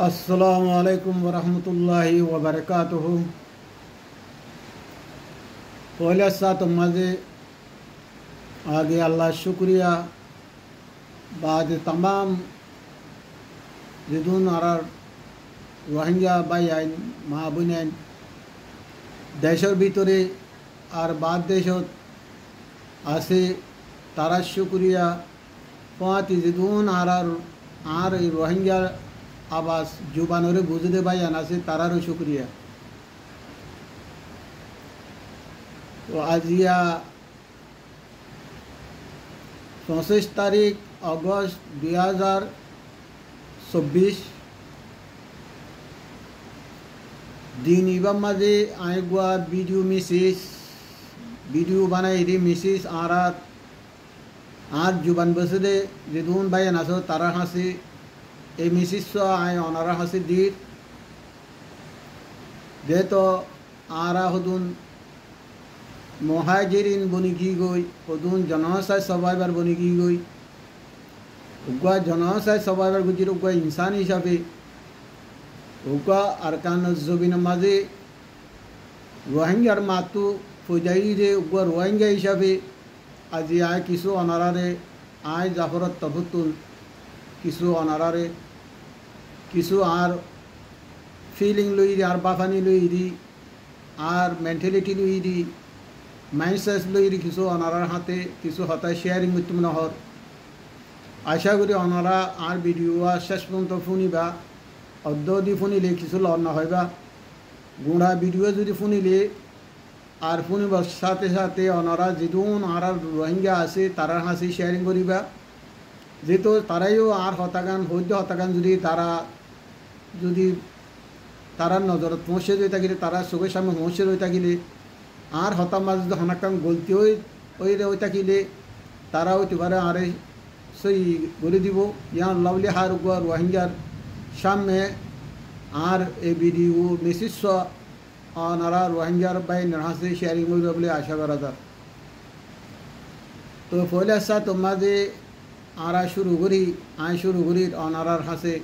আসসালামু আলাইকুম ওরহমতুল্লাহি ওবরকাতুহু। পহলে সাত মাঝে आगे अल्लाह शुक्रिया बाद तमाम जिदून आरार रोहिंग्या भाई आईन मा বোন আইন দেশের ভিতরে আর বাদ দেশত আছে তারা শুক্রিয়া পাঁচ জিদুন আর এই রোহিঙ্গা আবাস জুবানরে বুঝতে ভাই আছে তারারও শুক্রিয়া। তো আজিয়া 34 तारीख अगस्त 2024 दिन इबा माजे आएगुआ वीडियो बनाई दी मिसिस आर जुबान बसदे जिदून भाई नासो तारा हासी ए मिसिस आए अनारा हासी दीर दे तो आरा हदून मुहाजिरिन बनी की गई हदून जनसाइड सर्वाइवर बनी की गई उगा जनसाइड सर्वाइवर गुजर उगा इंसान हिसाबे उगा अरकान जुबिन माजे रोहिंग्यार मातु फौजाई रे उगा रोहिंग्या हिसाबे आज आए किसु अनारारे आए जाफरत तबुतुल किसु अनारारे किसु आर फीलिंग लुई आर बाफानी लुई आर मेंटालिटी लुई माइंडसेट लुई किसु अनारार हाथे किसु हता शेयरिंग मितुम नहर आशा करी अनारा आर वीडियो शेष पर्यन्त फुनिबा अद्दी फुनिले किसु लर नहयबा गुड़ा वीडियो जो फुनिले और फुनिबार साथे साथे अनारा जिदुन आर रोहिंग्या आछे तारार हाथे शेयरिंग करिबा जेहेतु ताराइओ आर हतागान हद्य हतागान जुदि तारा नजरत पहुँचे रही थाकिले तारा चोखेर सामने पहुँचे रही थाकिले आर हता माज हनाकान गलती रही थाकिले तारा हते पारे आरे सही करे दिब यहाँ लावली हार गुआ रोहिंग्यार सामने आर ए भिडिओ मेसेज नारा रोहिंग्यार बाई नाहासे शेयरिंग करिबा बोले आशा करा जात। तो पहले साथ माजे आरा शुरू करी अनारार हासे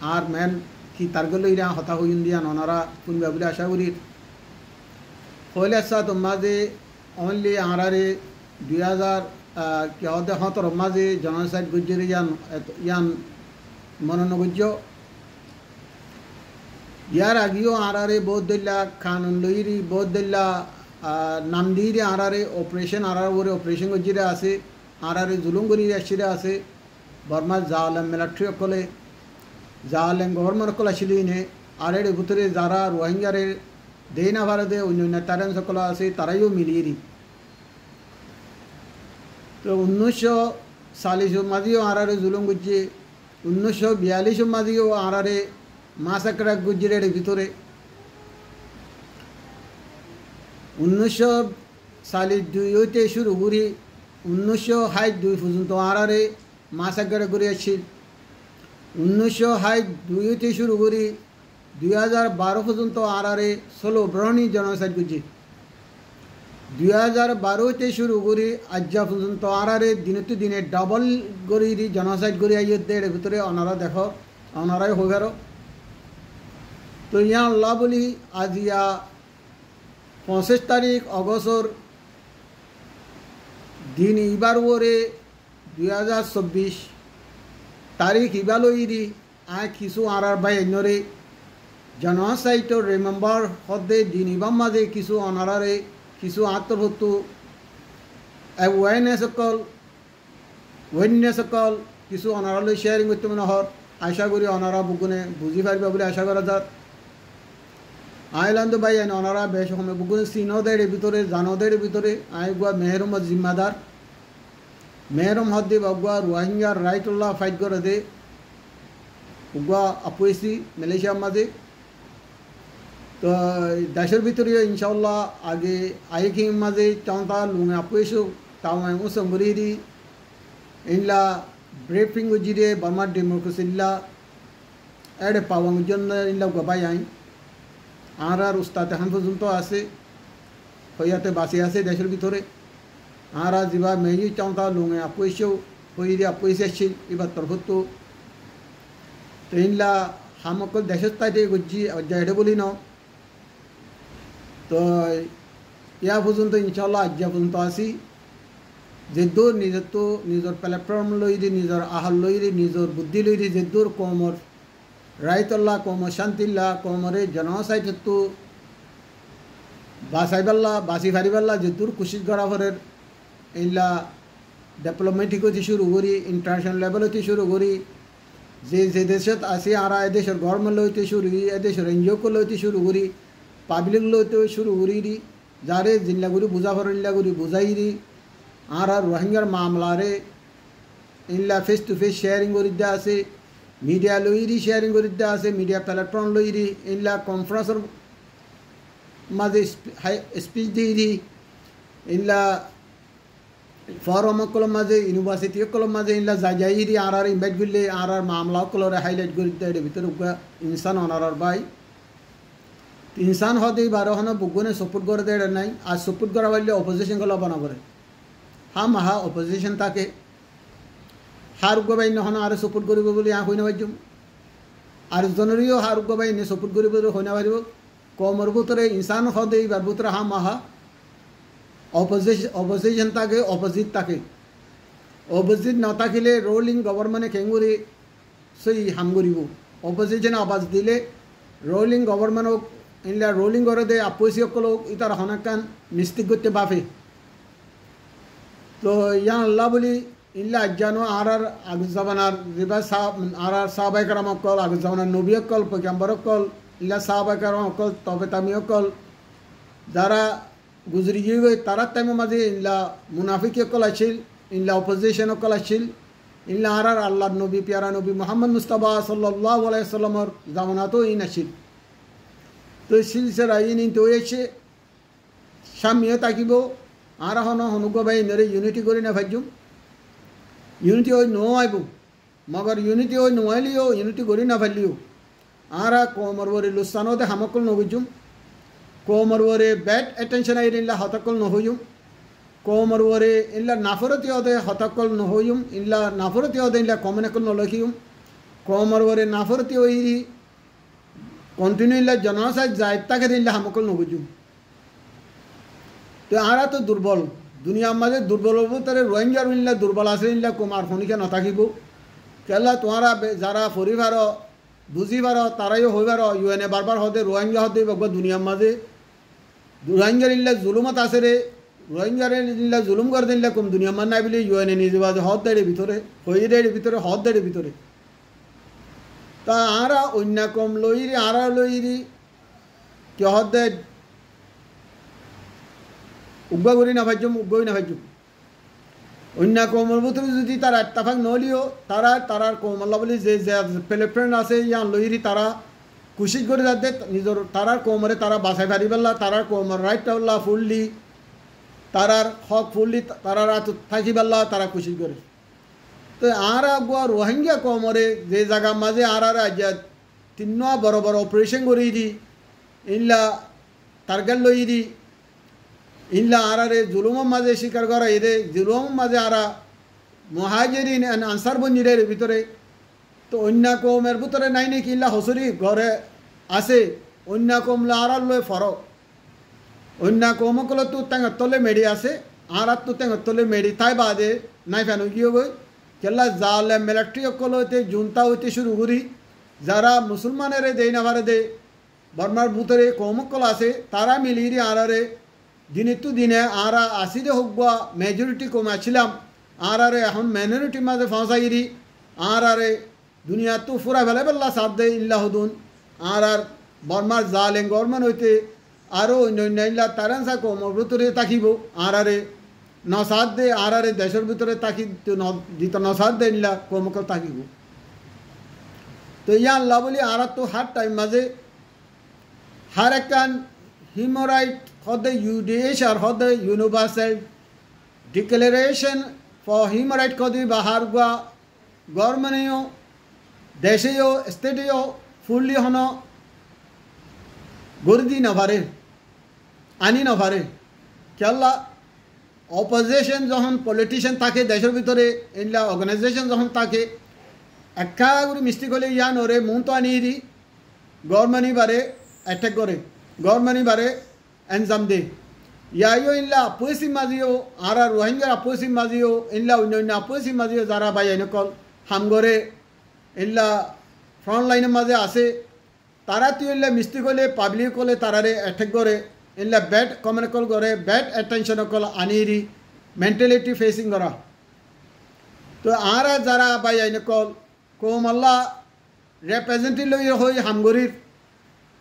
आर मैन कि तारगल हता हुन दिया अनारा फुनबा बोले आशा करी पहले साथ माजे ओनली आरारे 2017 माजे जनसाइड गुजरी यान मनोनगुज्य यार आगियो आरारे बहुत दिल्ला कानून लईरी बहुत दिल्ला नाम दी आरारे ऑपरेशन आरार वो ऑपरेशन गुजरे आसे आरारे जुलुम करी आशिरे आसे बर्मा जालेम मिलिटारी कले जालेम गवर्नमेंट कल आसिलिने आरे भीतरे जारा रोहिंग्यारे देना भारते अन्य तारें सकल आसे ताराइओ मिलिए तो 1940 माजिओ आरारे जुलुम गुज्जे 1942 माजिओ आरारे मासाक्रा गुजरे भितरे 1942 शुरू करी 1962 पर्यन्त आरारे मासाक्रा करे 1962 शुरू करी 2012 पर्यन्त आरारे 16 ब्रहणी जनसाइड गुजे 2012 शुरू करी आजा पर्यन्त आरारे दिनते दिने डबल करी जनसाइड करे आइए भितरे अनारा देखो अनाराई हो गो। तो यहाँ अल्लाह बोली आज या 25 तारीख अगस्टर दिन इबार वोरे 2024 तारीख इबालो इरी आ किसु आरार बाई अन्यरे जनसाइड रिमेम्बर हदे दिन इबाम माजे किसु अनारारे किसु आत्मभूतु अवेयरनेस किसु अनाराले शेयरिंग करते मनहर आशा करी अनारा बुगुने बुझी पारिबा बोले आशा करा जात। आइलांद भाई अनारा बेश समय बुगुने सीनोदेर भितरे जानोदेर भितरे आई गुआ मेहरम जिम्मेदार मेहरम हदे बगुआ रोहिंग्या राइटुल्लाह फाइट करे दे उगुआ अपुएसी मालয়েশিয়া माजे। तो देशर भितरे इंशाअल्लाह आगे आई कि माजे चांता लुंगे अपुएसो तावं उसंबरीरी इनला ब्रीफिंग उजिरे बर्मा डेमोक्रेसी इल्ला एडे पावंग जन इल्ला गबाई आई आरार उस्ताद हम पर्यन्त आसे हयाते बासी आसे देशर भितरे आरा जीवा मेही चांता लुंगे अपुएसो हईरे अपुएसी आछिल इबार तरफतो तो इनला হামকল দেশের তাইতে গুজি এটা বলি ন তো ইয়া পর্যন্ত ইনশাল্লাহ আজ পর্যন্ত আসি যে দূর নিজের তো নিজের প্ল্যাটফর্ম লইরি নিজের আহার লইরি নিজের বুদ্ধি লইরি যে দূর কমর রাইতল্লা কমর শান্তিল্লা কমরে জনসাইট তো বাসাইবাল্লা বাসি ফারিবাল্লা যে দূর কুশিস গড়াভরের এইলা ডেভেলপমেন্ট হতে শুরু করি ইন্টারন্যাশনাল লেভেল হতে শুরু করি যে যে দেশত আসি আর এদেশের গভর্নমেন্ট লইতে শুরু করি এদেশের এনজিও লইতে শুরু করি পাবলিক লইতে শুরু করি যারে জিল্লা করি বুঝাফরিল্লা করি বুঝাই দি আর রোহিঙ্গার মামলারে in-law face to face sharing করি দেওয়া আছে মিডিয়া লইরি শেয়ারিং করি দেওয়া আছে মিডিয়া প্ল্যাটফর্ম লইরি ইনলা কনফারেন্সের মাঝে স্পিচ দিয়ে দি ইনলা ফরম কলম মাঝে ইউনিভার্সিটি কলম মাঝে ইনলা যাইরি আর ইনভাইট করলে আর মামলা কলরে হাইলাইট করে দেয় ভিতরে ইনসান অনার ভাই ইনসান হতে বারো হন বুগুনে সপোর্ট করে দেয় নাই আর সপোর্ট করা পারলে অপোজিশন কলা বানা করে হ্যাঁ মাহা অপোজিশন থাকে হার উগ্রবাহিনী নহন আর সপোর্ট করব বলে হই না পারছুম আর জনরিও হার উগ্রবাহিনী সপোর্ট করব হই না পারিব কমর ভিতরে ইনসান হতে এইবার ভিতরে হ্যাঁ মাহা অপোজিশন থাকে অপোজিট থাকে অপোজিট নথাকিলে রোলিং গভর্নমেন্টে কেঙ্গুরি সেই হাম করিব অপোজিশনে আওয়াজ দিলে রোলিং গভর্নমেন্টক ইনলা রোলিং করে দে আপসিসকলক ইতার হনাকান মিস্টেক করতে বাফে তো ইয়ান আল্লাহ বলি ইনলা আজ্জানো আর আগের জামানার রিবা সাহাব আর সাহাবায়ে কেরাম অকল আগের জামানার নবী অকল পয়গম্বর অকল ইল্লা সাহাবায়ে কেরাম অকল তবে তামি অকল যারা গুজরি গিয়ে তারা টাইমের মাঝে ইনলা মুনাফিক অকল আছিল ইনলা অপোজিশন অকল আছিল ইনলা আর আল্লাহর নবী পিয়ারা নবী মোহাম্মদ মুস্তাফা সাল্লাল্লাহু আলাইহি সাল্লামর জামানাতেও ইন আছিল তো সিলসিলা ইন তো হয়েছে সামিয়ে থাকিব আর হন হনুক ভাই ইনরে ইউনিটি করি না ভাজ্যুম ইউনিটি ওই নো আইব মগর ইউনিটি ওই নোয়াইলিও ইউনিটি করি না ফেললিও আর কোমর বরে লুসানোতে হামকল নবুজুম কোমর বরে ব্যাড অ্যাটেনশন আইর ইল্লা হতকল নহয়ুম কোমর বরে ইল্লা নাফরতি ওদে হতকল নহয়ুম ইল্লা নাফরতি ওদে ইল্লা কমনকল নলখিউম কোমর বরে নাফরতি ওইরি কন্টিনিউ ইল্লা জনসাই যাইতাকে ইল্লা হামকল নবুজুম তো আরা তো দুর্বল দুনিয়ার মাঝে দুর্বল তারে রোহিঙ্গার ইল্লা দুর্বল আছে ইল্লা কুমার ফনিকে নথাকিব কেলা তোমারা যারা পরিবার বুঝিবার তারাইও হইবার ইউএনএ বারবার হতে রোহিঙ্গা হতে দুনিয়ার মাঝে রোহিঙ্গার ইল্লা জুলুমত আছে রে রোহিঙ্গার ইল্লা জুলুম করে দিল্লা কম দুনিয়ার মান নাই বলে ইউএনএ নিজে বাজে হদ দেড়ের ভিতরে হইরের ভিতরে হদ দেড়ের ভিতরে তা আরা অন্য কম লইরি আরা লইরি কে হদ দেয় উগ্গা করি না ভাজ্যম উগ্গই না ভাজ্যম অন্য কমর ভিতরে যদি তারা এত্তাফাক নহলিও তারার কমল্লা বলি যে প্লেফ্রেন্ড আছে ইয়ান লইরি তারা কুশিশ করে যাতে নিজের তারার কোমরে তারা বাসাই ফারি পেলা তারার কোমর রাইটটা উল্লা ফুললি তারার হক ফুললি তারার থাকি পেলা তারা কুশিশ করে তো আর আগুয়া রোহিঙ্গা কোমরে যে জায়গা মাঝে আর আজ তিন বড় বড় অপারেশন করি দি ইনলা টার্গেট লই দি ইনলা আরে জুলুমের মাঝে স্বীকার করা এদের জুলুমের মাঝে আরা মহাজেরিন আনসার বঞ্জিরের ভিতরে তো অন্য কমের ভিতরে নাই নাকি ইল্লা হসরি ঘরে আছে অন্য কমলা আর লয় ফরক অন্য কমকল তো টেঙর তলে মেডি আছে আর তো টেঙর তলে মেডি তাই বাদে নাই ফেন গিয়ে গই কেলা জালে মিলিটারি অকল হইতে জুনতা হইতে শুরু করি যারা মুসলমানের দেই না ভারে দে বর্মার ভিতরে কমকল আছে তারা মিলিয়ে আরে দিনে তো দিনে আর আসিরে হোক বা মেজরিটি কমাছিলাম আর এখন মাইনরিটির মাঝে ফাঁসাইরি আর দুনিয়া তো ফুরা ফেলে বেল্লা সাথ দেয় ইল্লাহদুন আর বর্মার জালেন গভর্নমেন্ট হইতে আরও অন্য ইল্লা তারানসা কমর ভিতরে তাকিব আর নসাদ দে আর দেশের ভিতরে তাকি দিত নসাদ দে ইল্লা কমকল তাকিব তো ইয়া আল্লাহ বলি আর তো হার টাইম মাঝে হার একখান হিউম্যান রাইট হদ ইউডিএস আর হদ universal declaration for human right কদি বাহার গুয়া গভর্নমেন্টেও দেশেও স্টেটেও ফুললি হন গর্দি নভারে আনি নভারে কেলা অপোজিশন যখন পলিটিশিয়ান থাকে দেশের ভিতরে ইনলা অর্গানাইজেশন যখন থাকে একা করে মিষ্টি করলে ইয়ান ওরে মন তো আনিয়ে দি গরমানি বারে অ্যাটাক করে গরমানি বারে এনজাম দে ইয়াইও ইল্লা আপুসি মাজিও আর রোহিঙ্গার আপুসি মাজিও ইল্লা অন্য আপুসি মাজিও যারা বাই নকল হামগরে ইল্লা ফ্রন্ট লাইনের মাঝে আছে তারা তুই ইল্লা মিষ্টি করলে পাবলিক করলে তারারে অ্যাটাক করে ইল্লা ব্যাড কমেন্ট কল করে ব্যাড অ্যাটেনশন কল আনিয়ে মেন্টালিটি ফেসিং করা তো আর যারা বাই নকল কোম আল্লাহ রিপ্রেজেন্টেটিভ হই হামগরির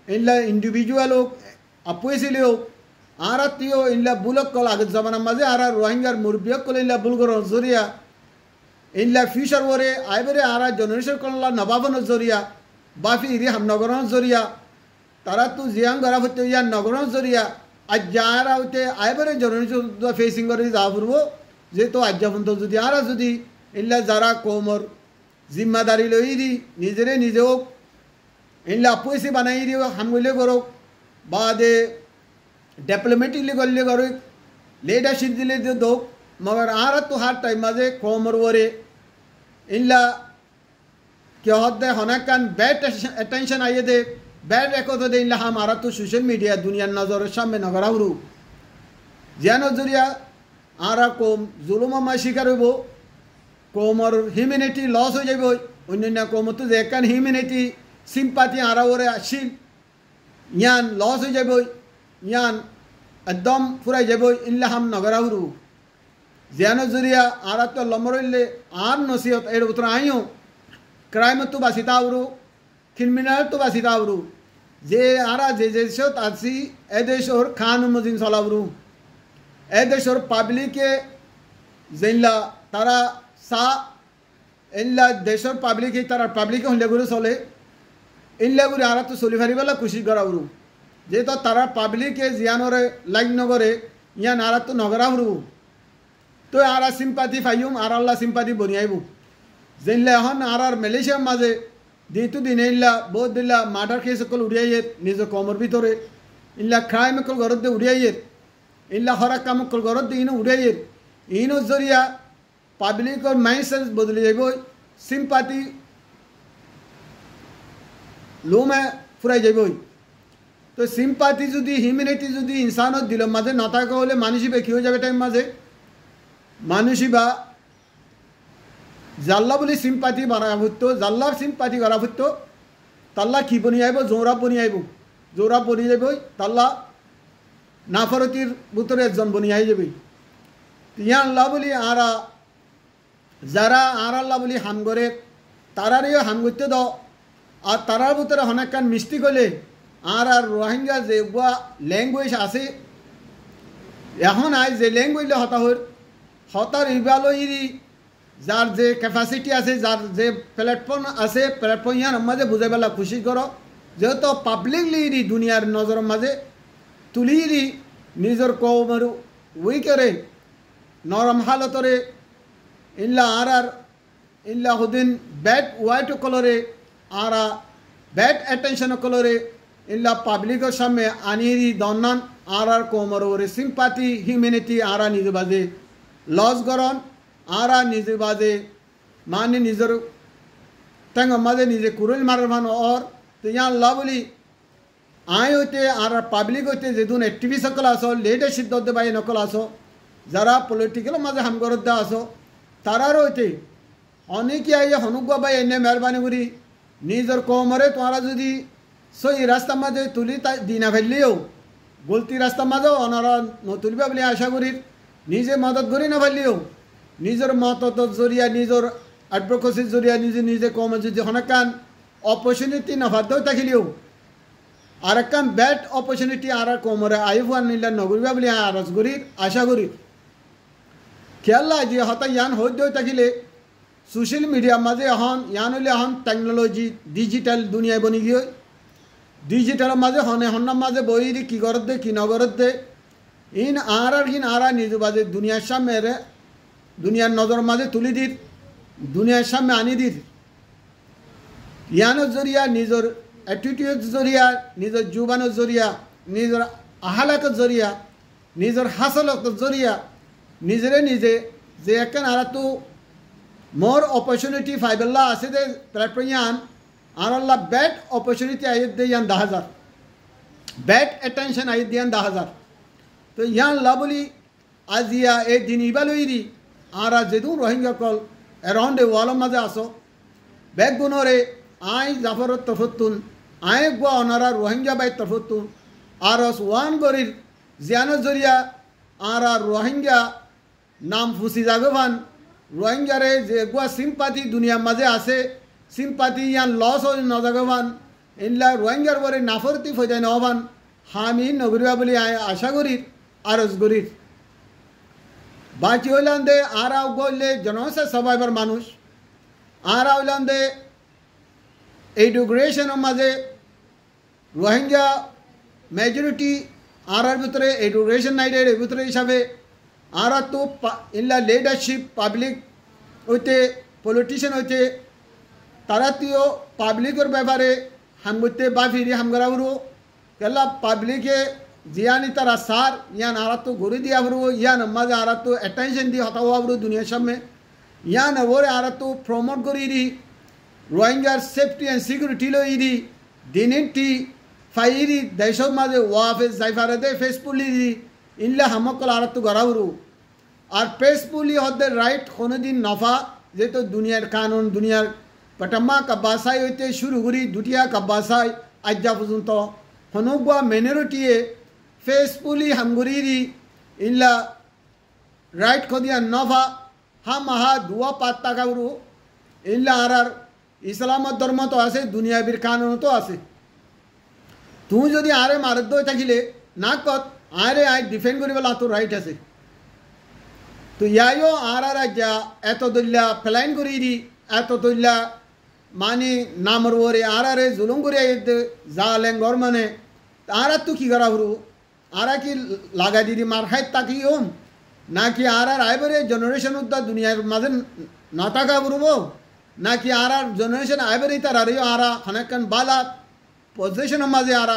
ইল্লা ইন্ডিভিজুয়াল হোক আপুসিলি হোক আর তিও ইল্লা বুলক কল আগের জমানার মাঝে আর রোহিঙ্গার মুরব্বিয়ক কল ইল্লা বুলগর জরিয়া ইল্লা ফিউচার ওরে আইবারে আর জেনারেশন কল্লা নবাবনের জরিয়া বাফি ইরি হামনগরন জরিয়া তারা তো জিয়াং গড়া হতে ইয়া নগরন জরিয়া আজ যারা হতে আইবারে জেনারেশন ফেসিং করে যা ফুরব যেহেতু আজ্ঞাপন্ত যদি আর যদি ইল্লা যারা কোমর জিম্মাদারি লই দি নিজেরে নিজেও ইল্লা পয়সা বানাই দিও হামগুলে করো বাদে डेवलपमेंटली गल्ले करो लीडरशिप दिले दो मगर आर तो हर टाइम मजे कोमर वरे इल्ला क्या होता है होना कान बैड अटेंशन आइए दे बैड रखो तो दे इल्ला हमारा तो सोशल मीडिया दुनिया नजर सामने नगरा हुरु ज्ञान जरिया आरा कोम जुलुमा मा शिकार हो कोमर ह्यूमैनिटी लॉस हो जाए अन्य कोम तो देखान ह्यूमैनिटी सिंपाथी आरा वरे आशील यान लॉस हो जाए यान एकदम फुराई যাব ইল্লা হাম নগরা হুরু জিয়ানো জরিয়া আর তো লমরইলে আর নসিহত এর উত্তর আইও ক্রাইম তো বাসিতা উরু ক্রিমিনাল তো বাসিতা উরু যে আরা যে যে সত আসি এদেশর খান মজিন চলাবরু এদেশর পাবলিকে জিল্লা তারা সা ইল্লা দেশর পাবলিকে তারা পাবলিকে হলে গুরু চলে ইল্লা গুরি আর তো চলি ফারিবেলা খুশি করা উরু যেহেতু তারা পাবলিকে জিয়ানরে লাইক নগরে ইয়ান আর তো নগরা হুরু তো আর সিম্পাথি ফাইম আর আল্লাহ সিম্পাথি বনিয়াইব যেনলে এখন আর মালয়েশিয়ার মাঝে দিতু দিন ইল্লা বহুত দিল্লা মার্ডার কেস সকল উড়িয়াইয়ের নিজ কমর ভিতরে ইল্লা ক্রাইম সকল ঘরত দিয়ে উড়িয়াইয়ের ইল্লা হরা কাম সকল ঘরত দিয়ে ইনো উড়িয়াইয়ের ইনো জরিয়া পাবলিকর মাইন্ডসেট বদলে যাইব সিম্পাথি লোমে ফুরাই যাইব তো সিম্পাথি যদি হিউম্যানিটি যদি ইনসানত দিল মাঝে না থাকা হলে মানুষই বা কী হয়ে যাবে টাইম মাঝে মানুষই বা জাল্লা বলে সিম্পাথি বাড়া হতো জাল্লার সিম্পাথি করা হতো তাল্লা কী বনি আইব জোরা বনি আইব জোরা বনি যাবে তাল্লা নাফরতির ভিতরে একজন বনি আই যাবে ইয়া আল্লাহ বলি আরা যারা আর আল্লাহ বলি হাম করে তারারেও হাম করতে দাও আর তারার ভিতরে অনেকখান মিষ্টি করলে আর রোহিঙ্গা যে ল্যাঙ্গুয়েজ আছে এখন আজ যে ল্যাঙ্গুয়েজ হতার ইবালো ইরি যার যে ক্যাপাসিটি আছে যার যে প্ল্যাটফর্ম আছে প্ল্যাটফর্ম ইয়ার মাঝে বুঝে পেলা খুশি করো যেহেতু পাবলিকলি ইরি দুনিয়ার নজর মাঝে তুলি ইরি নিজের কৌমর উই করে নরম হালতরে ইল্লা আর ইল্লা হুদিন ব্যাড ওয়াইট কলরে আর ব্যাড অ্যাটেনশন কলরে ইল্লা পাবলিকের সামনে আনিয়ে দন্নান আর কোমর ওরে সিম্পাথি হিউম্যানিটি আর নিজে বাজে লস গরন আর নিজে বাজে মানে নিজের ট্যাঙ্গ মাঝে নিজে কুরুল মারার মান ওর তো ইয়ান লা বলি আয় হইতে আর পাবলিক হইতে যেদিন অ্যাক্টিভিস্ট সকল আসো লিডারশিপ দতে বাই নকল আসো যারা পলিটিক্যাল মাঝে হামগরত দা আসো তারার হইতে অনেকে আইয়া হনুক বাই এনে মেহরবানি করি নিজের কোমরে তোমরা যদি সই রাস্তা মাঝে তুলি দিনা ফেললেও গলতি রাস্তা মাঝেও অনারা নতুলিবা বলে আশা করি নিজে মদত করি না ফেললেও নিজের মতত জরিয়া নিজের অ্যাডভোকেসির জরিয়া নিজে নিজে কম যদি অনেকখান অপরচুনিটি নফাতেও থাকিলেও আর একখান ব্যাড অপরচুনিটি আর কমরে আইফান নিলে নগরিবা বলে আরজ করি আশা করি খেয়াল্লা যে হতা ইয়ান হইতেও থাকিলে সোশ্যাল মিডিয়ার মাঝে এখন ইয়ান হইলে এখন টেকনোলজি ডিজিটাল দুনিয়ায় বনি গিয়ে ডিজিটালের মাঝে হনে হন্নার মাঝে বই দি কী করত দে কী নগরত দে ইন আর নিজে বাজে দুনিয়ার সামনে রে দুনিয়ার নজর মাঝে তুলি দিত দুনিয়ার সামনে আনি দিত ইয়ানোর জরিয়া নিজের অ্যাটিটিউড জরিয়া নিজের জুবানোর জরিয়া নিজের আহালাকত জরিয়া নিজের হাসলকত জরিয়া নিজেরে নিজে যে একখান আর তো more opportunity faibella ase de platform আর আল্লাহ ব্যাড অপরচুনিটি আইয়ে দে ইয়ান 10,000 ব্যাড অ্যাটেনশন আইয়ে দিয়ান 10,000 তো ইয়ান লাবলি আজিয়া এই দিন ইবালুইরি আরা যেদু রোহিঙ্গা কল অ্যারাউন্ড এ ওয়ালম মাঝে আসো ব্যাগ গুণরে আই জাফরত তফতুন আই গোয়া অনারা রোহিঙ্গা বাই তফতুন আর ওয়ান গরির জিয়ানো জরিয়া আরা রোহিঙ্গা নাম ফুসি জাগবান রোহিঙ্গারে যে গোয়া সিম্পাতি দুনিয়ার মাঝে আছে সিম্পাতি ইয়ান লস হয়ে নজাগবান ইনলা রোহিঙ্গার পরে নাফরতি ফজাই নহবান হামি নগরিবা বলে আশা করির আরজ করির বাকি হইলাম দে আরা গলে জনসে সার্ভাইভার মানুষ আরা হইলাম দে এডুকেশনের মাঝে রোহিঙ্গা মেজরিটি আরার ভিতরে এডুকেশন নাই রে ভিতরে হিসাবে আরা তো ইনলা লিডারশিপ পাবলিক হইতে পলিটিশিয়ান হইতে তারা তুইও পাবলিকের ব্যাপারে হামগুতে বাফিরি হামগরাবরু কেলা পাবলিকে জিয়ানি তারা সার ইয়ান আরা তো ঘুরে দিয়া বরু ইয়ান মাঝে আরা তো অ্যাটেনশন দিয়ে হতাও বরু দুনিয়ার সামনে ইয়ান ওরে আরা তো প্রমোট করি দি রোহিঙ্গার সেফটি অ্যান্ড সিকিউরিটি লই দি ডিনিটি ফাইরি দেশের মাঝে ওয়াফে জাইফারে দে ফেসপুলি দি ইনলে হামকল আরা তো গড়াবরু আর ফেসপুলি হদের রাইট কোনোদিন নফা যেহেতু দুনিয়ার কানুন দুনিয়ার পটাম্মা কাব্বাসাই হইতে শুরু করি দুটিয়া কাব্বাসাই আজ্জা পর্যন্ত হনুগুয়া মেনরিটিয়ে ফেসপুলি হামগুরিরি ইল্লা রাইট খদিয়া নফা হাম আহা দুয়া পাত টাকাবরু ইল্লা আর ইসলামত ধর্ম তো আছে দুনিয়াবির কানুন তো আছে তুমি যদি আরে মারদ থাকিলে না কত আরে আই ডিফেন্ড করিবেলা তো রাইট আছে তো ইয়াইও আর আজ্জা এত দল্লা ফ্লাইন করিরি এত দল্লা মানে নামর ওরে আরে জুলুম করে জালেঙ্গর মানে আর তো কি করা হরু আর কি লাগা দিদি মার হাই তাকি ওম নাকি আর আইবরে জেনারেশন উদ্দা দুনিয়ার মাঝে না টাকা বরুব নাকি আর জেনারেশন আইবরে তার আর অনেকক্ষণ বালা পজিশনের মাঝে আর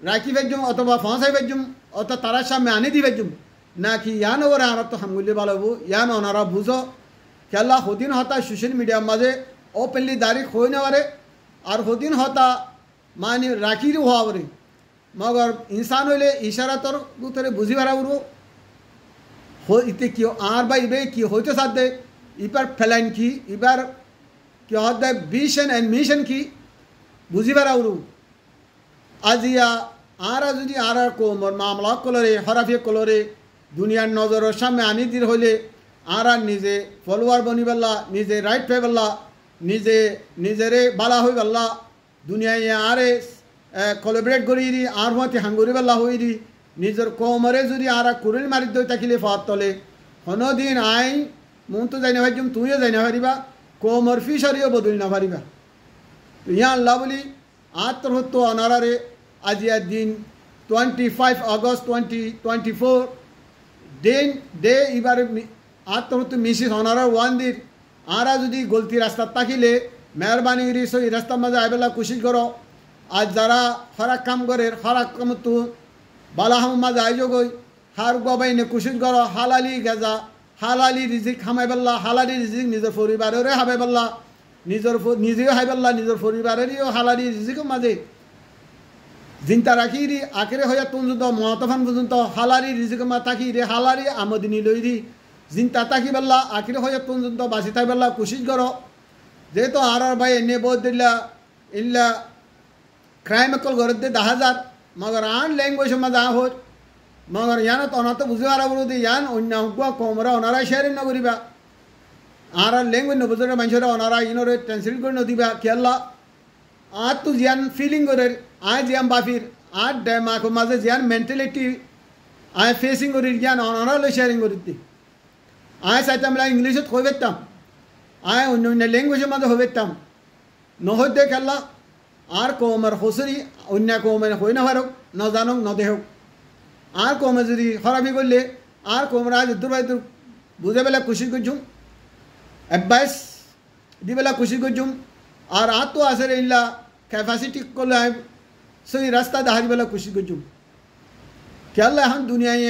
রাখি ফেজুম অথবা ফাঁসাই ফেজুম অথবা তারার সামনে আনি দি ফেজুম নাকি ইয়ান ওরে আর তো হামগুলি ভালো ইয়ান ওনারা বুঝো খেলা হদিন হতা সোশ্যাল মিডিয়ার মাঝে ওপেনলি দাঁড়িয়ে হয়ে নেওয়ারে আর হদিন হতা মানে রাখির হওয়ারে মগর ইনসান হইলে ইশারাতর গুতরে বুঝি বেড়াবো ইতে কি আর বা ইবে কি হইতে সাথে ইবার ফেলাইন কি ইবার কি হতে ভিশন অ্যান্ড মিশন কি বুঝি বেড়াবো আজিয়া আর যদি আর কোমর মামলা কলরে হরাফিয়ে কলরে দুনিয়ার নজরের সামনে আনি দির হইলে আর নিজে ফলোয়ার বনি বেলা নিজে রাইট পে বেলা নিজে নিজেরে বালা হই বেলা দুনিয়ায় আরে কোলাবরেট করি দি আর মতে হাঙ্গুরি বেলা হই দি নিজের কোমরে যদি আর কুড়িল মারি দই থাকিলে ফাত তলে কোনোদিন আই মন তো যাই না ভাইজুম তুইও যাই না পারিবা কোমর ফিসারিও বদলি না পারিবা ইয়া আল্লাহ বলি আত্মহত্য অনারারে আজিয়ার দিন 25 আগস্ট 2024 ডে এবার আত্মহত্য মিশিস অনারার ওয়ান দিন আরা যদি গলতি রাস্তা তাকিলে মেহরবানি রিস ওই রাস্তার মাঝে আইবেলা কোশিশ করো আজ যারা খরাক কাম করে খরাক কাম তো বালাহাম মাঝে আয়োজক হই হার গবাইনে কোশিশ করো হালালি গেজা হালালি রিজিক হামাই বেল্লা হালালি রিজিক নিজের পরিবারেরও হাবাই বেল্লা নিজেও হাই বেল্লা নিজের পরিবারেরও হালালি রিজিকের মাঝে চিন্তা রাখি রি আখেরে হইয়া পর্যন্ত মহাতফান পর্যন্ত হালারি রিজিকের মা থাকি রে হালারি আমদিনী লই দি চিন্তা তাকি বেল্লা আখেরে হইয়া পর্যন্ত বাঁচি থাই বেল্লা কোশিশ করো যেহেতু আর ভাই এনে বোধ দিল্লা ইল্লা ক্রাইম একল ঘর দে 10,000 মগর আন ল্যাঙ্গুয়েজ মাঝে হোক মগর ইয়ান তো অনাত বুঝে আর বলতে ইয়ান অন্য হুয়া কমরা ওনারা শেয়ারিং না করিবা আর ল্যাঙ্গুয়েজ নবুঝরা মানুষরা ওনারা ইনরে ট্রান্সলেট করে নদিবা কেল্লা আর তো জিয়ান ফিলিং করে আয় জিয়ান বাফির আর ডেমাক মাঝে জিয়ান মেন্টালিটি আয় ফেসিং করি জিয়ান ওনারা লো শেয়ারিং করিতে আয় চাইতাম ইংলিশত হয়ে পেতাম আয় অন্য অন্য ল্যাঙ্গুয়েজের মাঝে হয়ে পেতাম নহতে খেলা আর কমের হসরি অন্য কমের হয়ে না পারক ন জানক ন দেহক আর কমে যদি খরাবি করলে আর কমরা দূর বাই দূর বুঝে বেলা খুশি করছুম অ্যাডভাইস দি বেলা খুশি করছুম আর তো আসে ইল্লা ক্যাপাসিটি করলে সেই রাস্তা দেখার বেলা খুশি করছুম খেলা এখন দুনিয়ায়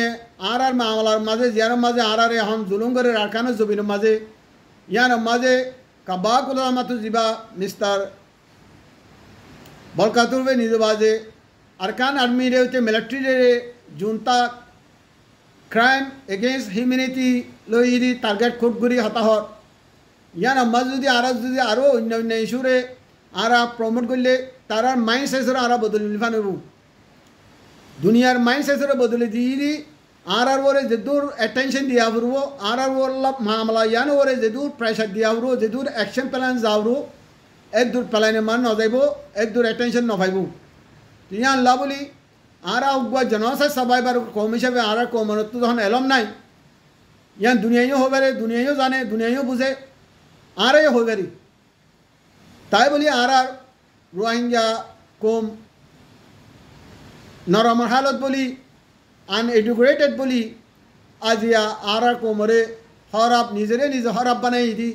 আর মামলার মাঝে জিয়ার মাঝে আর এখন জুলুম করে রাখানো জমিনের মাঝে ইয়ান মাঝে কাবা কুলা মাতু জিবা মিস্টার বলকাতুরবে নিজ বাজে আরকান আর্মি রে হচ্ছে মিলিটারি রে জুনতা ক্রাইম এগেইনস্ট হিউম্যানিটি লইরি টার্গেট খুবগুড়ি হতাহত ইয়ান মাঝে যদি আরও অন্য অন্য ইস্যুরে আরা প্রমোট করলে তারার মাইন্ড সেসরে আরা বদলে নিফানব দুনিয়ার মাইন্ড সেসরে বদলে দিয়ে আর ওরে যেদূর অ্যাটেনশন দিয়া ফুরব আর ওল্লা মামলা ইয়ান ওরে যেদূর প্রেশার দিয়া ফুরব যেদূর অ্যাকশন প্ল্যান যাওয়ার এদূর প্ল্যানে মান নজাইব এদূর অ্যাটেনশন নভাইব ইয়ান লা বলি আর উগুয়া জনসার সাবাইবার কম হিসাবে আর কমনত যখন এলম নাই ইয়ান দুনিয়াইও হবারে দুনিয়াইও জানে দুনিয়াইও বুঝে আর হবারি তাই বলি আর রোহিঙ্গা কম নরম হালত বলি আনএডুকেটেড বলি আজিয়া আর কোমরে হরাপ নিজেরে নিজে হরাপ বানাই দি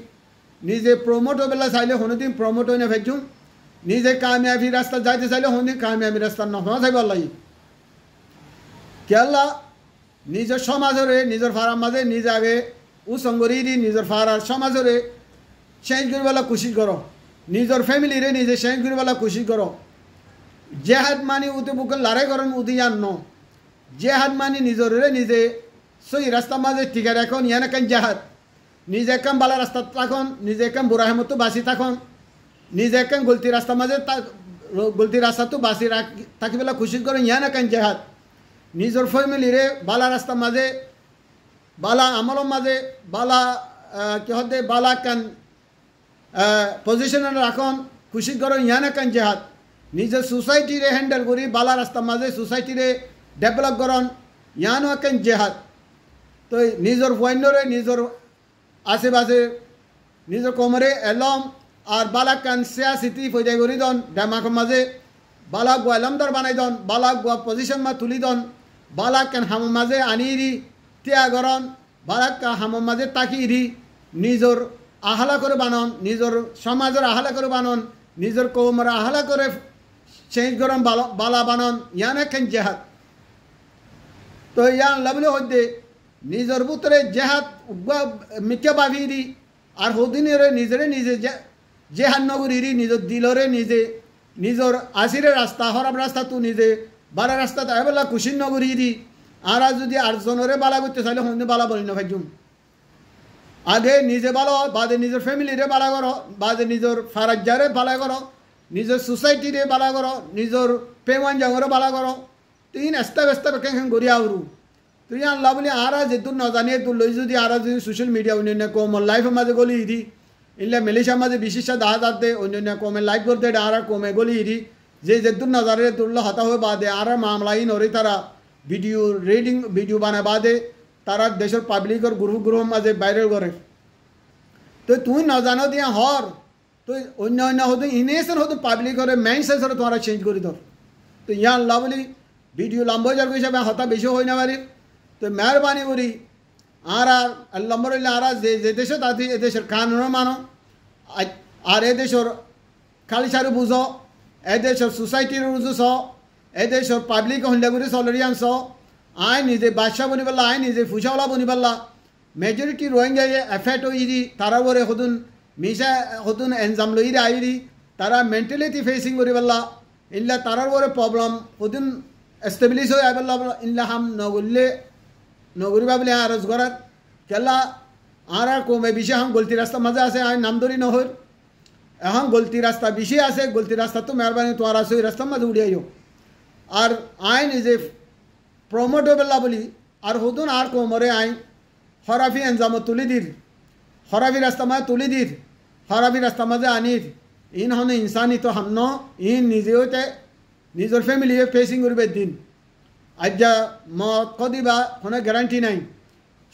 নিজে প্রমোট হবেলা চাইলে কোনোদিন প্রমোট হয়ে ফেলছুম নিজে কামিয়াবি রাস্তা যাইতে চাইলে কোনোদিন কামিয়াবি রাস্তা নহয় চাইব লাগি কেলা নিজের সমাজরে নিজের ফারার মাঝে নিজে আগে উসঙ্গরি দি নিজের ফারার সমাজরে চেঞ্জ করবেলা কোশিশ করো নিজের ফ্যামিলিরে নিজে চেঞ্জ করবেলা কোশিশ করো জেহাদ মানি উতে বুকে লড়াই করেন উদিয়ান ন জেহাদ মানি নিজরে নিজে সই রাস্তা মাঝে টিকে রাখন ইয়ান কেন জেহাদ নিজে কেন বালা রাস্তা থাকুন নিজে কেন বুড়া হেমতো বাঁচি থাকুন নিজে কেন গলতি রাস্তা মাঝে গলতি রাস্তা তো বাঁচি থাকি বেলা খুশি করেন ইয়ান কেন জেহাদ নিজের ফ্যামিলিরে বালা রাস্তা মাঝে বালা আমলের মাঝে বালা কি হতে বালা কেন পজিশনে রাখন খুশি করেন ইয়ান কেন জেহাদ নিজের সোসাইটিরে হ্যান্ডেল করি বালা রাস্তা মাঝে সোসাইটিরে ডেভেলপ করন ইয়ানো কেন জেহাদ তো নিজের বন্যরে নিজের আশেপাশে নিজের কোমরে এলম আর বালা কান সিয়া সিটি ফজাই করি দন ডেমাকের মাঝে বালা গুয়া এলমদার বানাই দন বালা গুয়া পজিশন মা তুলি দন বালা কান হামের মাঝে আনি দি তিয়া গরন বালা কা হামের মাঝে তাকি দি নিজের আহলা করে বানন নিজের সমাজের আহলা করে বানন নিজের কোমরে আহলা করে চেঞ্জ গরম বালা বানন ইয়ানে কেন জেহাদ তো ইয়ান লাভলে হইতে নিজের ভিতরে জেহাদ মিথ্যা ভাবি দি আর হদিনের নিজেরে নিজে জেহাদ নগরী নিজের দিলরে নিজে নিজের আসিরে রাস্তা হরাব রাস্তা তো নিজে বালা রাস্তা এবেলা কুশিন নগরী দি আর যদি আটজনরে বালা করতে চাইলে হন্দি বালা বলি না ভাইজুম আগে নিজে ভালো বাদে নিজের ফ্যামিলিরে বালা করো বাদে নিজের ফারাজ্জারে বালা করো নিজের সোসাইটিরে বালা করো নিজের পেমান জাঙ্গরে বালা করো তিন এস্তা বেস্তা কেন গড়িয়া আউরু তুই আনলা বলি আর যেহেতু নজানিয়ে তুই লই যদি আর যদি সোশ্যাল মিডিয়া অন্যান্য কমর লাইফের মাঝে গলি দি ইনলে মেলেশিয়ার মাঝে বিশিষ্ট দেখা যাতে অন্যান্য কমে লাইফ করতে আর কমে গলি দি যে যেহেতু নজারে তুললে হতা হয়ে বাদে আর মামলাই নরে তারা ভিডিও রিডিং ভিডিও বানায় বাদে তারা দেশের পাবলিকের গ্রুপ মাঝে বাইরে করে তো তুই নজানো দিয়া হর তুই অন্য অন্য হতো ইনেসের হতো পাবলিকের মেইন সেন্সরে তোমারা চেঞ্জ করে দর তো ইয়া আল্লাহ বলি ভিডিও লম্বা যার হিসাবে হতা বেশি হয় না পারি তো মেহরবানি করি আর আল্লাহমরুল্লাহ আর যে দেশে তাতে এ দেশের কানুনও মানো আর এ দেশের কালচারও বুঝো এ দেশের সোসাইটির বুঝছ এ দেশের পাবলিক হন্ডাগুড়ি সলরিয়ানস আই নিজে বাদশাহ বনি পারলা আই নিজে ফুসাওয়ালা বনি পারলা মেজরিটি রোহিঙ্গা এফেক্ট হইরি তারা বরে হতুন মিশা হতুন এনজাম লইরে আইরি তারা মেন্টালিটি ফেসিং করি পারলা ইনলা তারার বরে প্রবলেম হতুন এস্টাবলিশ হয়ে আইপারলা ইনলা হাম নগরলে নগরিবা বলে আরজ করার কেলা আর কমে বেশি এখন গলতি রাস্তা মাঝে আছে আই নাম ধরি নহর এখন গলতি রাস্তা বেশি আছে গলতি রাস্তা তো মেহরবানি তোমার আছে ওই রাস্তার মাঝে উড়িয়াইও আর আই নিজে প্রমোট হবেলা বলি আর হতুন আর কোমরে আই হরাফি এনজামত তুলি দির হরাফি রাস্তা মাঝে তুলি দির হরাফি রাস্তা মাঝে আনির ইন হনে ইনসানি তো হামন ইন নিজে হইতে নিজের ফ্যামিলি ফেসিং করবে দিন আজ্ঞা মত কদিবা কোনো গ্যারান্টি নাই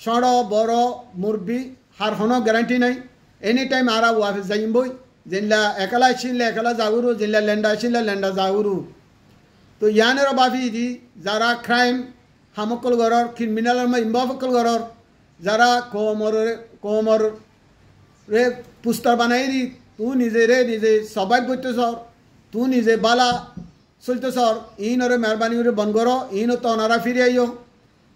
সড় বড় মুরবি হার কোনো গ্যারান্টি নাই এনি টাইম আর ওয়াফিস যাইম বই যেনলা একলা আসলে একলা যাগুরু যেনলা লেন্ডা আসলে লেন্ডা যাগুরু তো ইয়ানের বাফি দি যারা ক্রাইম হামকল ঘরর ক্রিমিনালের ইম্বাফকল ঘরর যারা কোমর রে পুস্তার বানাই দি তু নিজে রে নিজে সবাই করতে সর তু নিজে বালা চলতে সর ইনরে মেহরবানি করে বন করো ইনও তো ওনারা ফিরে আইও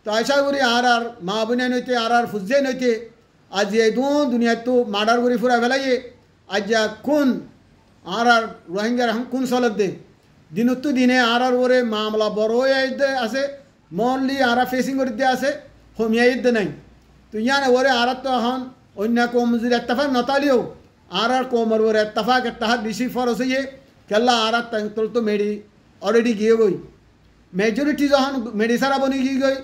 তো আশা করি আর মা বোনে নইতে আর ফুজে নইতে আজ এই দুনিয়া তো মার্ডার করে ফুরা ফেলাইয়ে আজ কোন আর রোহিঙ্গার এখন কোন চলত দে দিনতো দিনে আর ওরে মামলা বড় হয়ে আছে মনলি আর ফেসিং করতে আছে হোমিয়া ইদ্দে নাই তো ইয়ানে ওরে আর তো এখন অন্য কম যদি এত্তাফাক নতালিও আর কমর ওরে এত্তাফাক এত্তাহাত বেশি ফরস হইয়ে কেল্লা আর তোর তো মেডি অলরেডি গিয়ে গই মেজরিটি যখন মেডি সারা বনি গিয়ে গই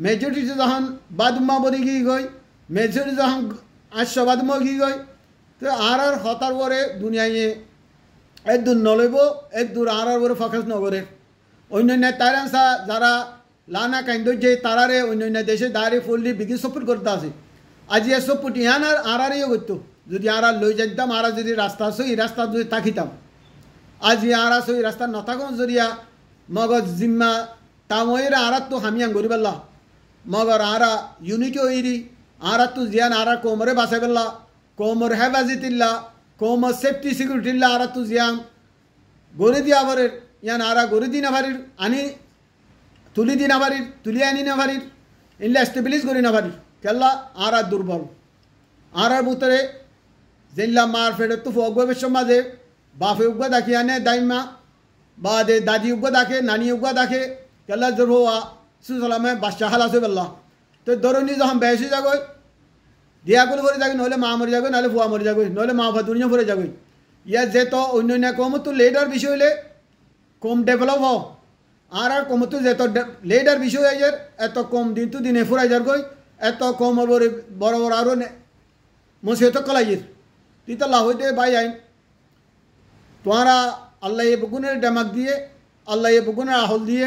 মেজরিটি যখন বাদুম্মা বনি গিয়ে গই মেজরিটি যখন আটশো বাদুম্মা গিয়ে গই তো আর হতার পরে দুনিয়ায় একদূর নলইব একদূর আর পরে ফোকাস নগরে অন্যান্য তাইরানসা যারা লানা কাইন্দ যে তারারে অন্যান্য দেশে দাঁড়িয়ে ফুললি বিগি সাপোর্ট করতে আছে আজ এ সাপোর্ট ইয়ান আর ইয়ে করতো যদি আর লই যেতাম আর যদি রাস্তা আছে এই রাস্তা যদি থাকিতাম আজ আর আছে এই রাস্তা নথাকন জরিয়া মগজ জিম্মা তাময়ের আর তো হামিয়াং গরিবাল্লা মগর আর ইউনিটি ওইরি আর তো জিয়ান আর কোমরে বাসে বেল্লা কোমর হেফাজতিল্লা কোমর সেফটি সিকিউরিটিল্লা আর তো জিয়াং গড়ে দিয়া ভরের ইয়ান আর গড়ে দি না ভারির আনি তুলি দি না ভারির তুলি আনি না ভারির ইনলে স্টেবিলিশ করি না ভারির কেল্লা আর দুর্বল আর ভিতরে যেল্লা মার ফেরত তো ফগবের সমাজে বাফে উগ্র দেখি আনে দাইমা বা দে দাদি উগ্র দেখে নানি উগ্র দেখে কেল্লা জোর হওয়া সুসলামে বাদশাহ হালাসে বেল্লা তো ধরুন যখন বেশি যাগই দিয়াগুলো ভরে যাবে নহলে মা মরে যাবে নাহলে ফুয়া মরে যাবে নহলে মা দুনিয়া ভরে যাবে ইয়া যে তো অন্য কম তো লেডার বিষয় হলে কম ডেভেলপ হও আর কম তো যে তো লেডার বিষয় হয়ে যায় এত কম দিন তো দিনে ফুরাই যার গই এত কম বড় বড় আরও মসিহত কলাইয়ের তিতা লাভ হইতে বাই আইন তোমরা আল্লাহ এ বগুনের ডেমাক দিয়ে আল্লাহ এ বগুনের আহল দিয়ে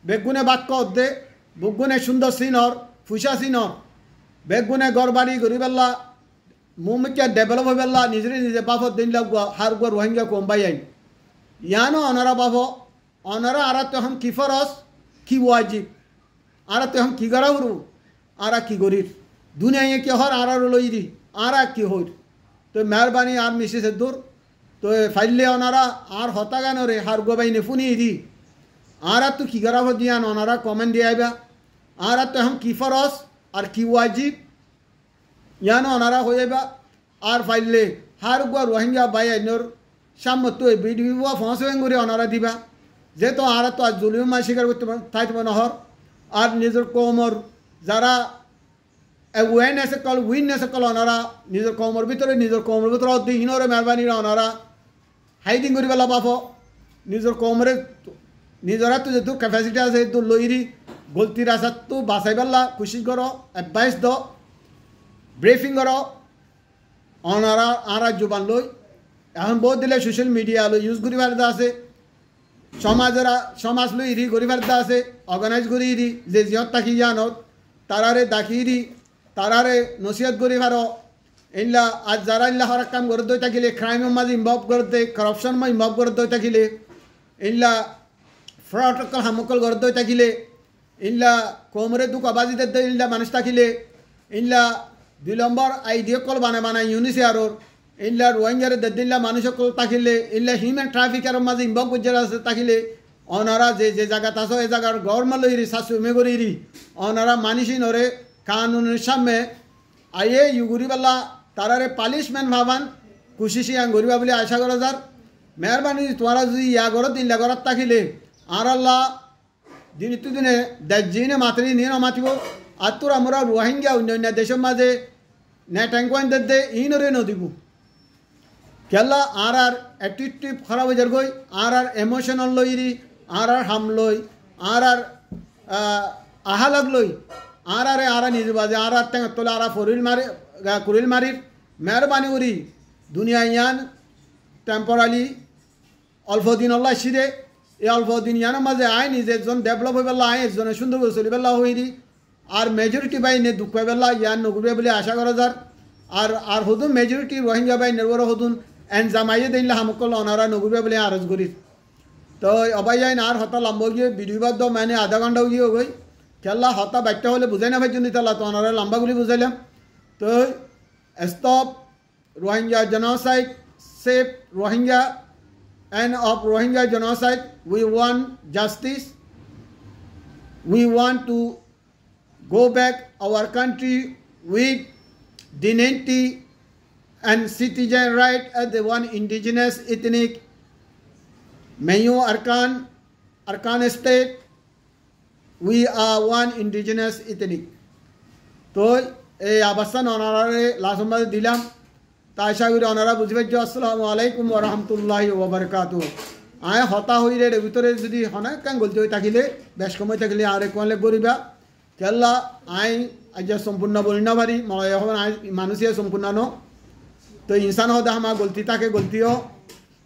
বেগুনে বাক্য দে বগুনে সুন্দর সিনর ফুসা সিনর বেগুনে গড় বাড়ি গরিবেল্লা মুমিকা ডেভেলপ হইবেল্লা নিজে নিজে বাফত দিন হার গুয়া রোহিঙ্গা কম বাই আইন ইয়ানো অনারা বাফ অনারা আর তখন কি ফরস কি ওয়াজিব আর তখন কি গড়া উরু আর কি গরির দুনিয়া কি হর আর লইরি আর কি হইর তো মেহরবানি আর মিসেসের দূর তো ফাইলে ওনারা আর হতাগানরে হার গোবাইনে ফুনি দি আর তো কি গড়া দিয়ান ওনারা কমেন্ট দিয়ে আইবা আর তো এখন কি ফরস আর কি ওয়াজিব ইয়ান ওনারা হয়ে যাবা আর ফাইলে হার গোয়া রোহিঙ্গা বাই আইনর সামত ভিডিও ফসবেন করে ওনারা দিবা যেহেতু আর তো আর জুলুম স্বীকার করতে থাকবে নহর আর নিজের কমর যারা অ্যাওয়ারনেস কল উইনেস কল ওনারা নিজের কমর ভিতরে ইনরে মেহরবানি ওনারা হাইডিং করি পেলা বাফ নিজের কমরে নিজরা তো যেহেতু ক্যাপাসিটি আছে তো লইরি গলতির আসার তো বাঁচাই পেলা কোশিশ করো অ্যাডভাইস দ ব্রিফিং করো ওনারা আর জোবান লই এখন বহুত দিলে সোশ্যাল মিডিয়া লই ইউজ করি পারদা আছে সমাজ লই ইরি করি পারদা আছে অর্গানাইজ করি ইরি যে জিয়ত থাকি জানত তারারে দাখিরি তারারে নসিহত করি পারো ইনলা আজ যারা ইল্লা হরাক কাম করে দই থাকিলে ক্রাইমের মাঝে ইনভলভ করতে করাপশন মাঝে ইনভলভ করে দই থাকিলে ইনলা ফ্রড হামকল করে দই থাকিলে ইনলা কোমরে দুঃখ আবাজিতে ইনলা মানুষ থাকিলে ইনলা 2 নম্বর আইডিয়া কল বানায় ইউনিসিয়ারর ইনলা রোহিঙ্গারে দিল্লা মানুষ কল থাকিলে ইনলা হিউম্যান ট্রাফিকার মাঝে ইনভলভ করে আছে থাকিলে ওনারা যে যে জায়গাত আছে এই জায়গার গভর্নমেন্ট লইরি শাশু মেগরিরি ওনারা মানিসি নরে কানুনের সামনে আইয়ে ইউগুরিবাল্লা তারারে পালিশমেন্ট ভাবান কুশিসি আং গরিবা বলে আশা করা যার মেহরবানি তোমরা যদি ইয়া গরত দিন লাগরত থাকিলে আর আল্লাহ দিন দিনে দিনে মাতরি নিয়ে মাতিব আর তোর আমরা রোহিঙ্গা অন্য দেশের মাঝে নেট্যাঙ্কওয়ান দে ইনরে নদিব কেলা আর অ্যাটিটিউড খারাপ হয়ে যার গই আর এমোশনাল লইরি আর হাম লই আর আহালগ লই আর নিজে বাজে আর টেঙা তোলা আর কুরিল মারির মেহরবানি করি দুনিয়া ইয়ান টেম্পোরালি অল্প দিন আল্লাহ সিরে এই অল্প দিন ইয়ানের মাঝে আইন নিজে একজন ডেভেলপ হয়ে পেলা আইন একজনে সুন্দর করে চলি পেলা হইরি আর মেজরিটি বাইনে দুঃখ হয়ে পেলা ইয়ান নগুবে বলে আশা করা যার আর হদুন মেজরিটি রোহিঙ্গা বাইনের বড় হদুন এনজামাইয়ে দিনলে হামকল অনারা নগুবে বলে আরজ করি তো অবাই আইন আর হতা লম্ব গিয়ে ভিডিওবাদ মানে আধা ঘন্টাও গিয়ে গই খেলা হতা বাচ্চা হলে বুঝাই না ভাইজন তালা তো ওনারা লম্বাগুলি বুঝাইলাম তো stop Rohingya genocide save Rohingya and of Rohingya genocide. We want justice. We want to go back our country with dignity and citizen right as the one indigenous ethnic Mayu Arkan state. We are one indigenous ethnic. So, Abasan honorary Lasuma Dilam, Tasha with honora Buzvej, Assalamu alaikum wa rahmatullahi wa barakatuh. I hota huire Victoria Zudi Hana can go to Takile, Bashkomatakili Arequale Goriba, Kella, I just Sumpuna Bolinavari, Malayahan Manusia Sumpunano, the Insano Dama Goltitake Goltio,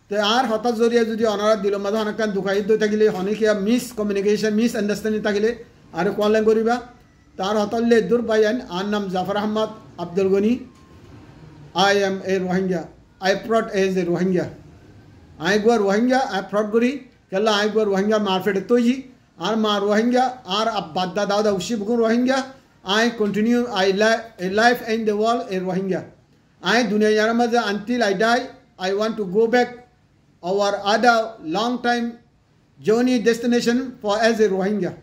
the R Hota Zoria Zudi honor Dilomadakan Dukai to Takile, Honikia, miscommunication, misunderstanding Takile, Arequale Goriba, Tar Hotalle Durbayan, Annam Zafar Ahmad Abdul Goni. I am a Rohingya. I brought as a Rohingya. I go Rohingya, I brought Guri, Kella I go Rohingya Marfet Toji, Arma Rohingya, Ar Abada Dada Ushibugun Rohingya. I continue, I life in the world a Rohingya. I Dunia Yaramaza until I die. I want to go back our other long time journey destination for as a Rohingya,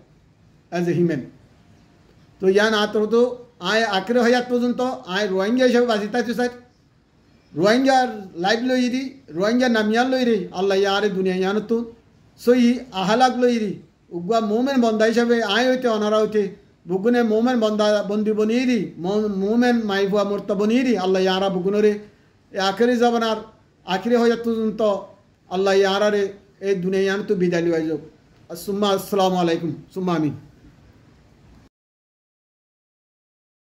as a human. So yan atroto I akre hayat pojunto I Rohingya hisabe bazita chusat Rohingya live loiri Rohingya namyan loiri Allah yare dunia yanatu so yi ahalak loiri ugwa moment bonda hisabe I hoite onara hoite bugune moment bonda bondi boniri moment maibua murta boniri Allah yara bugunore akre zabanar akre hayat pojunto Allah yara re e dunia yanatu bidali wajo assalamu alaikum summa amin.